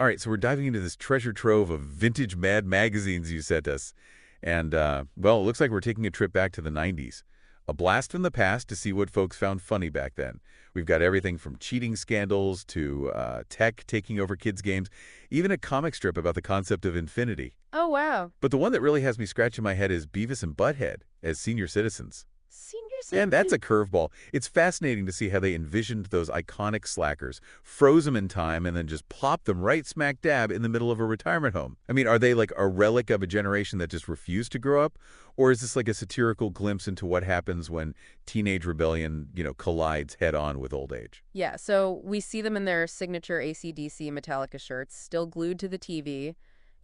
All right, so we're diving into this treasure trove of vintage Mad magazines you sent us. And, well, it looks like we're taking a trip back to the 90s. A blast from the past to see what folks found funny back then. We've got everything from cheating scandals to tech taking over kids' games, even a comic strip about the concept of infinity. Oh, wow. But the one that really has me scratching my head is Beavis and Butthead as senior citizens. Senior And that's citizen. a curveball. It's fascinating to see how they envisioned those iconic slackers, froze them in time, and then just plopped them right smack dab in the middle of a retirement home. I mean, are they like a relic of a generation that just refused to grow up? Or is this like a satirical glimpse into what happens when teenage rebellion, collides head on with old age? Yeah, so we see them in their signature AC/DC Metallica shirts, still glued to the TV.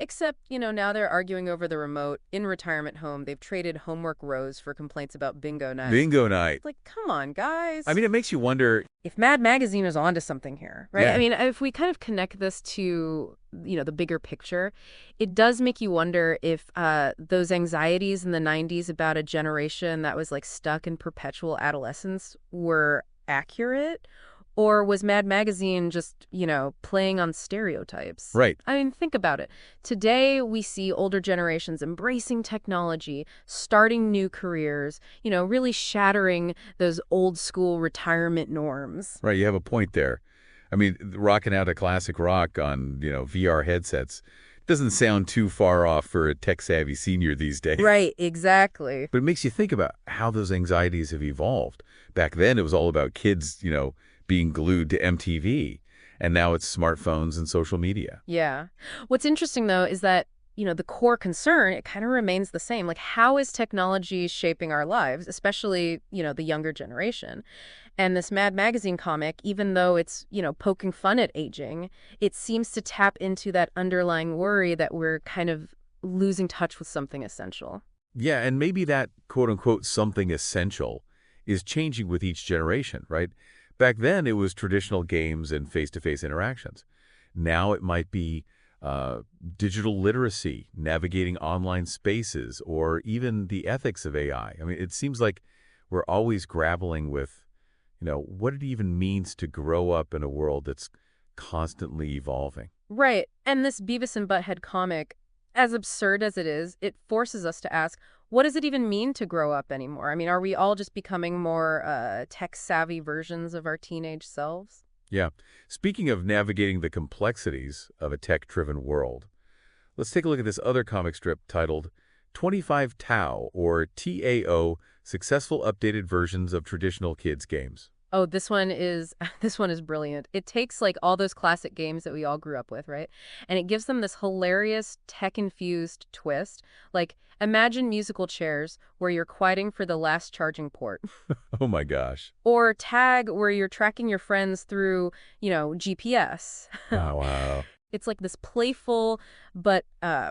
Except, now they're arguing over the remote in retirement home. They've traded homework rows for complaints about bingo night. Bingo night. Like, come on, I guys. mean, it makes you wonder, If Mad Magazine is onto something here, right? I yeah, mean, if we kind of connect this to, the bigger picture, it does make you wonder if those anxieties in the 90s about a generation that was like stuck in perpetual adolescence were accurate, or was Mad Magazine just, playing on stereotypes? right. I mean, think about it. Today, we see older generations embracing technology, starting new careers, really shattering those old school retirement norms. Right, you have a point there. I mean, rocking out a classic rock on, VR headsets doesn't sound too far off for a tech-savvy senior these days. Right, exactly. But it makes you think about how those anxieties have evolved. Back then, it was all about kids, being glued to MTV. And now it's smartphones and social media. Yeah. What's interesting, though, is that, the core concern, it kind of remains the same. Like, how is technology shaping our lives, especially, the younger generation? And this Mad Magazine comic, even though it's, poking fun at aging, it seems to tap into that underlying worry that we're kind of losing touch with something essential. Yeah, and maybe that quote-unquote something essential is changing with each generation, right? Back then, it was traditional games and face-to-face interactions. Now it might be uh, digital literacy, navigating online spaces, or even the ethics of AI. I mean, it seems like we're always grappling with, what it even means to grow up in a world that's constantly evolving. Right. And this Beavis and Butthead comic, as absurd as it is, it forces us to ask, what does it even mean to grow up anymore? I mean, are we all just becoming more tech-savvy versions of our teenage selves? Yeah. Speaking of navigating the complexities of a tech-driven world, let's take a look at this other comic strip titled 25 Tau, or TAO, Successful Updated Versions of Traditional Kids Games. Oh, this one is this one is brilliant. It takes like all those classic games that we all grew up with, right? And it gives them this hilarious tech-infused twist. Like imagine musical chairs where you're quieting for the last charging port, Oh my gosh. or tag where you're tracking your friends through, GPS. Oh, wow. It's like this playful but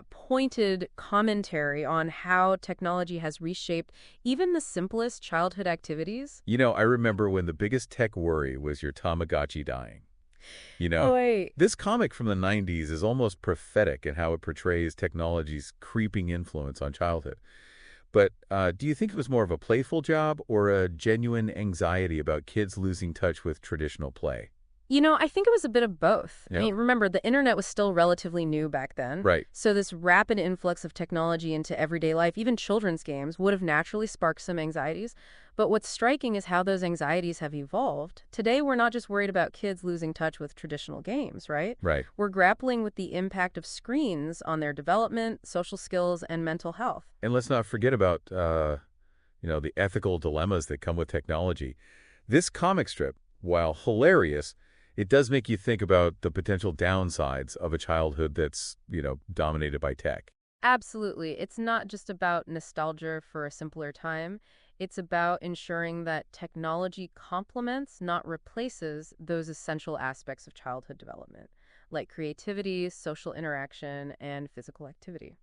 pointed commentary on how technology has reshaped even the simplest childhood activities. I remember when the biggest tech worry was your Tamagotchi dying. You Oh, know, wait. this comic from the 90s is almost prophetic in how it portrays technology's creeping influence on childhood. But do you think it was more of a playful job or a genuine anxiety about kids losing touch with traditional play? I think it was a bit of both. I Yeah, mean, remember, the internet was still relatively new back then. right. So this rapid influx of technology into everyday life, even children's games, would have naturally sparked some anxieties. But what's striking is how those anxieties have evolved. Today, we're not just worried about kids losing touch with traditional games, right? Right. We're grappling with the impact of screens on their development, social skills, and mental health. And let's not forget about, the ethical dilemmas that come with technology. This comic strip, while hilarious, it does make you think about the potential downsides of a childhood that's, dominated by tech. Absolutely. It's not just about nostalgia for a simpler time. It's about ensuring that technology complements, not replaces, those essential aspects of childhood development, like creativity, social interaction, and physical activity.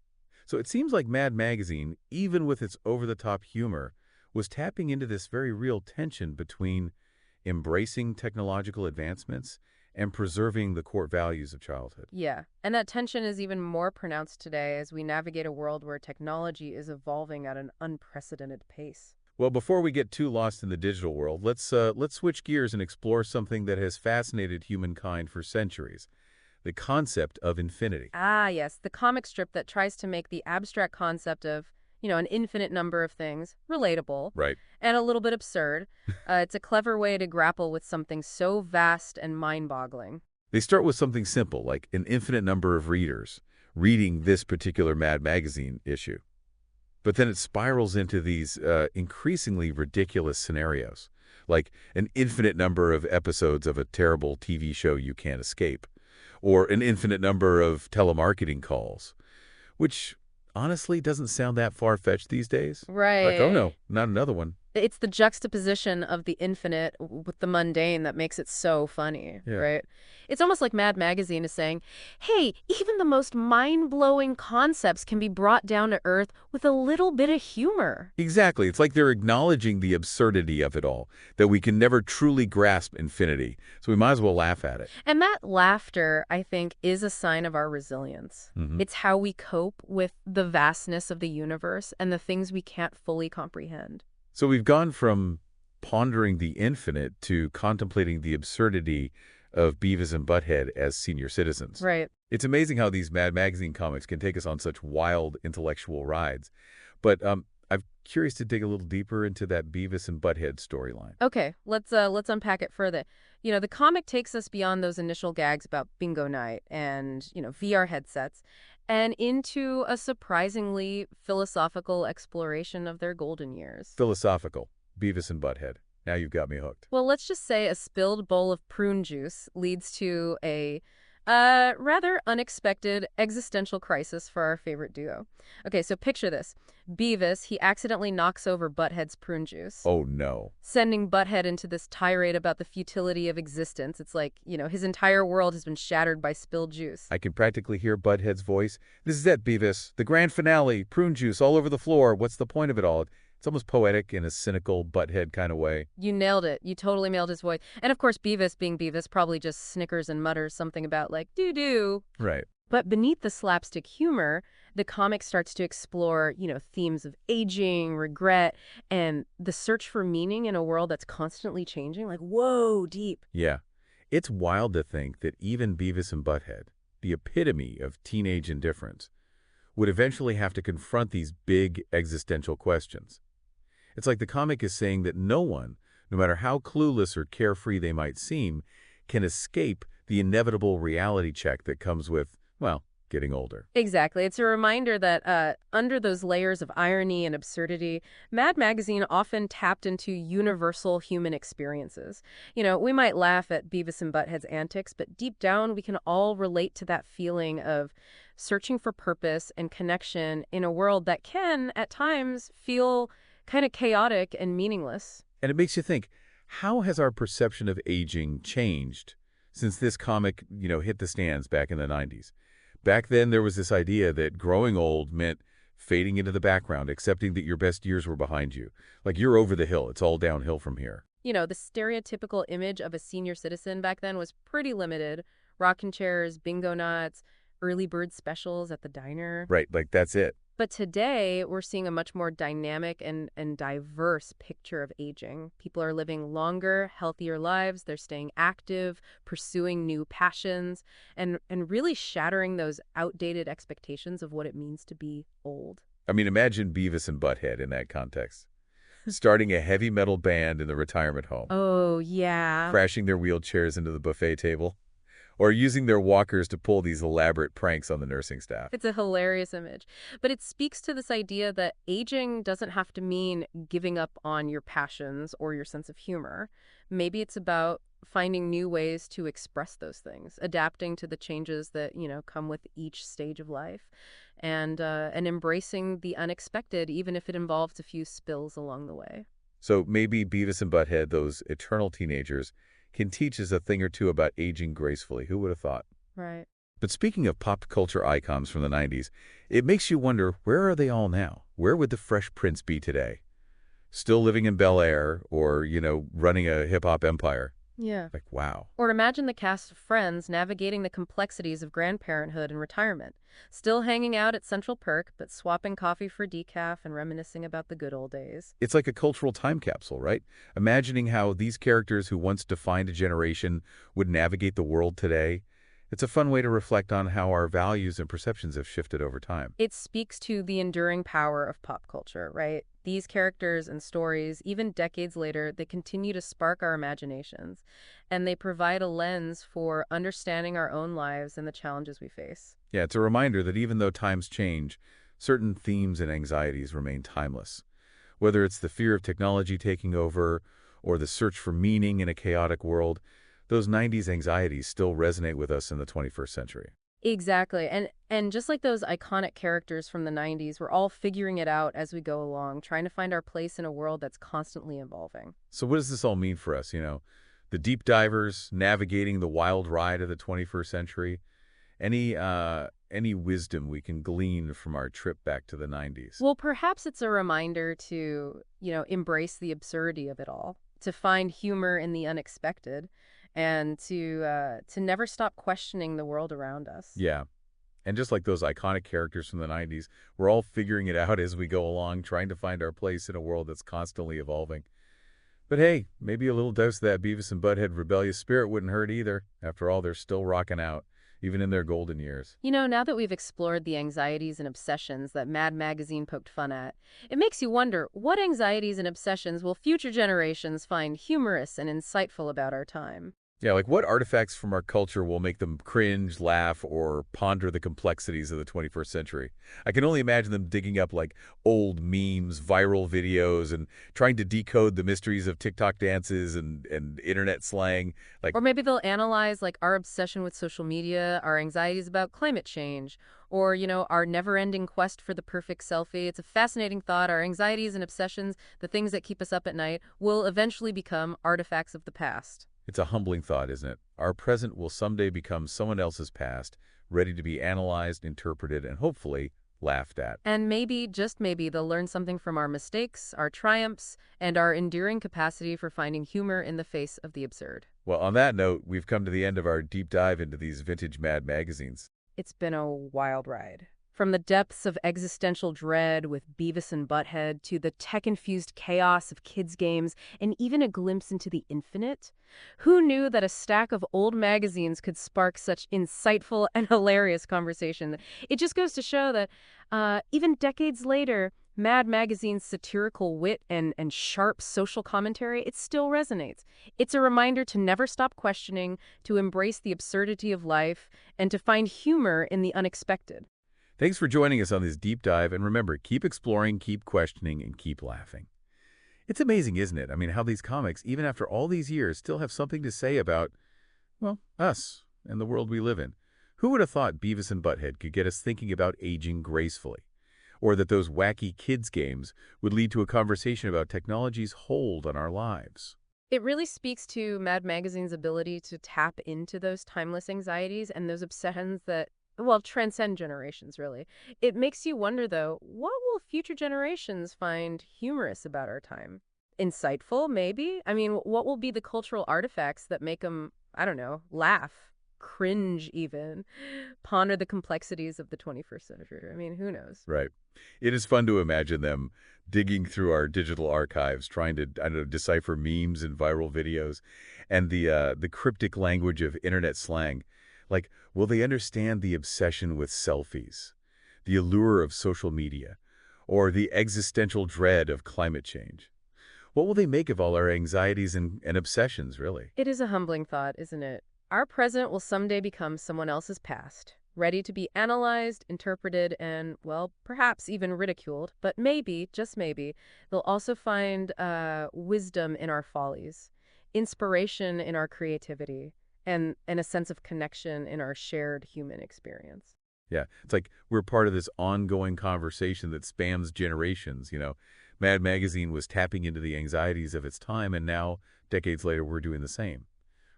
So it seems like Mad Magazine, even with its over-the-top humor, was tapping into this very real tension between embracing technological advancements and preserving the core values of childhood. Yeah, and that tension is even more pronounced today as we navigate a world where technology is evolving at an unprecedented pace. Well, before we get too lost in the digital world, let's switch gears and explore something that has fascinated humankind for centuries: the concept of infinity. Ah, yes, the comic strip that tries to make the abstract concept of, an infinite number of things relatable Right. and a little bit absurd. It's a clever way to grapple with something so vast and mind-boggling. They start with something simple, like an infinite number of readers reading this particular Mad Magazine issue. But then it spirals into these increasingly ridiculous scenarios, like an infinite number of episodes of a terrible TV show you can't escape, or an infinite number of telemarketing calls, which honestly doesn't sound that far-fetched these days. Like, oh Right. no, not another one. It's the juxtaposition of the infinite with the mundane that makes it so funny, Yeah. right? It's almost like Mad Magazine is saying, hey, even the most mind-blowing concepts can be brought down to earth with a little bit of humor. Exactly. It's like they're acknowledging the absurdity of it all, that we can never truly grasp infinity, so we might as well laugh at it. And that laughter, I think, is a sign of our resilience. Mhm. It's how we cope with the vastness of the universe and the things we can't fully comprehend. So we've gone from pondering the infinite to contemplating the absurdity of Beavis and Butthead as senior citizens. Right. It's amazing how these Mad Magazine comics can take us on such wild intellectual rides. But I'm curious to dig a little deeper into that Beavis and Butthead storyline. Okay, let's unpack it further. The comic takes us beyond those initial gags about bingo night and, VR headsets and into a surprisingly philosophical exploration of their golden years. Philosophical, Beavis and Butthead. Now you've got me hooked. Well, let's just say a spilled bowl of prune juice leads to a rather unexpected existential crisis for our favorite duo. Okay, so picture this. Beavis, he accidentally knocks over Butthead's prune juice, Oh no. sending Butthead into this tirade about the futility of existence. It's like, his entire world has been shattered by spilled juice. I can practically hear Butthead's voice. This is it, Beavis. The grand finale. Prune juice all over the floor. What's the point of it all? It's almost poetic in a cynical Butthead kind of way. You nailed it. You totally nailed his voice. And of course, Beavis, being Beavis, probably just snickers and mutters something about like, doo-doo. Right. But beneath the slapstick humor, the comic starts to explore, themes of aging, regret, and the search for meaning in a world that's constantly changing. Like, whoa, deep. Yeah. It's wild to think that even Beavis and Butthead, the epitome of teenage indifference, would eventually have to confront these big existential questions. It's like the comic is saying that no one, no matter how clueless or carefree they might seem, can escape the inevitable reality check that comes with, well, getting older. Exactly. It's a reminder that under those layers of irony and absurdity, Mad Magazine often tapped into universal human experiences. We might laugh at Beavis and Butthead's antics, but deep down we can all relate to that feeling of searching for purpose and connection in a world that can, at times, feel kind of chaotic and meaningless. And it makes you think, how has our perception of aging changed since this comic, hit the stands back in the 90s? Back then, there was this idea that growing old meant fading into the background, accepting that your best years were behind you. Like, you're over the hill. It's all downhill from here. The stereotypical image of a senior citizen back then was pretty limited. Rocking chairs, bingo nuts, early bird specials at the diner. Right, like that's it. But today, we're seeing a much more dynamic and diverse picture of aging. People are living longer, healthier lives. They're staying active, pursuing new passions, and really shattering those outdated expectations of what it means to be old. I mean, imagine Beavis and Butthead in that context. Starting a heavy metal band in the retirement home, Oh, yeah. crashing their wheelchairs into the buffet table, or using their walkers to pull these elaborate pranks on the nursing staff. It's a hilarious image. But it speaks to this idea that aging doesn't have to mean giving up on your passions or your sense of humor. Maybe it's about finding new ways to express those things, adapting to the changes that, come with each stage of life, and embracing the unexpected, even if it involves a few spills along the way. So maybe Beavis and Butthead, those eternal teenagers, can teach us a thing or two about aging gracefully. Who would have thought? Right. But speaking of pop culture icons from the 90s, it makes you wonder, where are they all now? Where would the Fresh Prince be today? Still living in Bel Air or, running a hip-hop empire? Yeah. Like, wow. Or imagine the cast of Friends navigating the complexities of grandparenthood and retirement, still hanging out at Central Perk, but swapping coffee for decaf and reminiscing about the good old days. It's like a cultural time capsule, right? Imagining how these characters who once defined a generation would navigate the world today, It's a fun way to reflect on how our values and perceptions have shifted over time. It speaks to the enduring power of pop culture, right? These characters and stories, even decades later, they continue to spark our imaginations, and they provide a lens for understanding our own lives and the challenges we face. Yeah, it's a reminder that even though times change, certain themes and anxieties remain timeless. Whether it's the fear of technology taking over or the search for meaning in a chaotic world, those 90s anxieties still resonate with us in the 21st century. Exactly. And just like those iconic characters from the 90s, we're all figuring it out as we go along, trying to find our place in a world that's constantly evolving. So what does this all mean for us, The deep divers navigating the wild ride of the 21st century? Any wisdom we can glean from our trip back to the 90s? Well, perhaps it's a reminder to, embrace the absurdity of it all, to find humor in the unexpected, and to never stop questioning the world around us. Yeah. And just like those iconic characters from the 90s, we're all figuring it out as we go along, trying to find our place in a world that's constantly evolving. But hey, maybe a little dose of that Beavis and Butthead rebellious spirit wouldn't hurt either. After all, they're still rocking out, even in their golden years. Now that we've explored the anxieties and obsessions that Mad Magazine poked fun at, it makes you wonder, what anxieties and obsessions will future generations find humorous and insightful about our time? Yeah, like what artifacts from our culture will make them cringe, laugh, or ponder the complexities of the 21st century? I can only imagine them digging up like old memes, viral videos, and trying to decode the mysteries of TikTok dances and internet slang. Like, Or maybe they'll analyze like our obsession with social media, our anxieties about climate change, or, our never-ending quest for the perfect selfie. It's a fascinating thought. Our anxieties and obsessions, the things that keep us up at night, will eventually become artifacts of the past. it's a humbling thought, isn't it? Our present will someday become someone else's past, ready to be analyzed, interpreted, and hopefully laughed at. And maybe, just maybe, they'll learn something from our mistakes, our triumphs, and our enduring capacity for finding humor in the face of the absurd. Well, on that note, we've come to the end of our deep dive into these vintage Mad magazines. It's been a wild ride. From the depths of existential dread with Beavis and Butthead to the tech-infused chaos of kids' games and even a glimpse into the infinite, who knew that a stack of old magazines could spark such insightful and hilarious conversation? It just goes to show that even decades later, Mad Magazine's satirical wit and sharp social commentary, it still resonates. It's a reminder to never stop questioning, to embrace the absurdity of life, and to find humor in the unexpected. Thanks for joining us on this deep dive, and remember, keep exploring, keep questioning, and keep laughing. It's amazing, isn't it? I mean, how these comics, even after all these years, still have something to say about, well, us and the world we live in. Who would have thought Beavis and Butthead could get us thinking about aging gracefully? Or that those wacky kids games would lead to a conversation about technology's hold on our lives? It really speaks to Mad Magazine's ability to tap into those timeless anxieties and those obsessions that, well, transcend generations, really. It makes you wonder, though, what will future generations find humorous about our time? Insightful, maybe? I mean, what will be the cultural artifacts that make them, I don't know, laugh, cringe even, ponder the complexities of the 21st century? I mean, who knows? Right. It is fun to imagine them digging through our digital archives, trying to, I don't know, decipher memes and viral videos, and the cryptic language of internet slang. Like, will they understand the obsession with selfies, the allure of social media, or the existential dread of climate change? What will they make of all our anxieties and obsessions, really? It is a humbling thought, isn't it? Our present will someday become someone else's past, ready to be analyzed, interpreted, and, well, perhaps even ridiculed. But maybe, just maybe, they'll also find wisdom in our follies, inspiration in our creativity, and a sense of connection in our shared human experience. Yeah, it's like we're part of this ongoing conversation that spans generations. Mad Magazine was tapping into the anxieties of its time, and now, decades later, we're doing the same,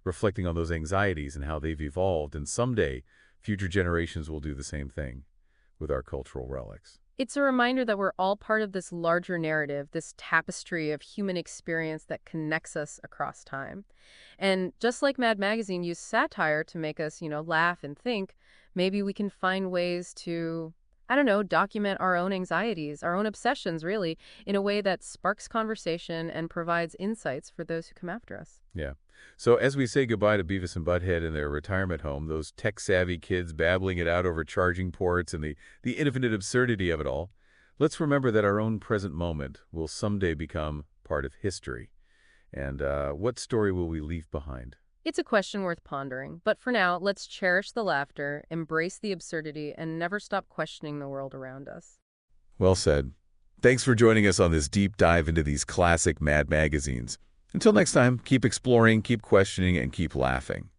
reflecting on those anxieties and how they've evolved, and someday, future generations will do the same thing with our cultural relics. It's a reminder that we're all part of this larger narrative, this tapestry of human experience that connects us across time. And just like Mad Magazine used satire to make us, laugh and think, maybe we can find ways to, I don't know, document our own anxieties, our own obsessions, really, in a way that sparks conversation and provides insights for those who come after us. Yeah. So as we say goodbye to Beavis and Butthead in their retirement home, those tech-savvy kids babbling it out over charging ports and the infinite absurdity of it all, let's remember that our own present moment will someday become part of history. And what story will we leave behind? It's a question worth pondering, but for now, let's cherish the laughter, embrace the absurdity, and never stop questioning the world around us. Well said. Thanks for joining us on this deep dive into these classic Mad magazines. Until next time, keep exploring, keep questioning, and keep laughing.